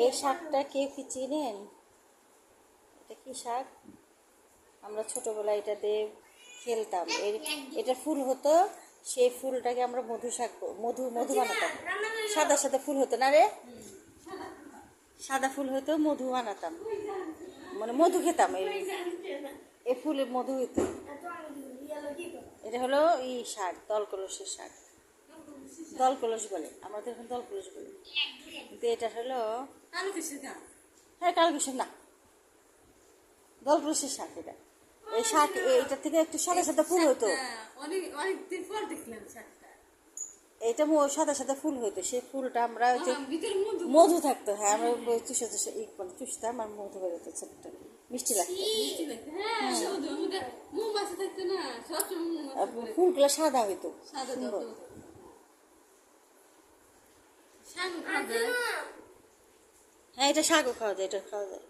এই শাকটা কেউ কি চিনেন? এটা কি শাক? আমরা ছোটবেলায় এটা দিয়ে খেলতাম। এটা ফুল হতো, সেই ফুলটাকে আমরা মধু শাক, মধু মধু বানাতাম। সাদা সাদা ফুল হতো না রে, সাদা ফুল হতো, মধু বানাতাম, মানে মধু খেতাম। এই ফুলের মধু হইতো। এটা হলো শাক, দলকলসের শাক, দলকলস বলে, আমাদের এখন দলকলস বলে। কিন্তু এটা হলো, হ্যাঁ কালকিশোর না, দলকলসের শাক। এটা এই শাক, এইটা থেকে একটু সাদা সাদা ফুল হতো। অনেকদিন পর দেখলাম শাকটা। এটা সাদা সাদা ফুল হইতো, সেই ফুলটা আমরা মধু থাকতো। হ্যাঁ, আমরা চুষে চুষে চুষতাম, আর মধু বেরোতো, ছোট্ট মিষ্টি লাগতো। ফুলগুলো সাদা হইতো, সুন্দর। হ্যাঁ, এটা শাকও খাওয়া যায়, এটা খাওয়া যায়।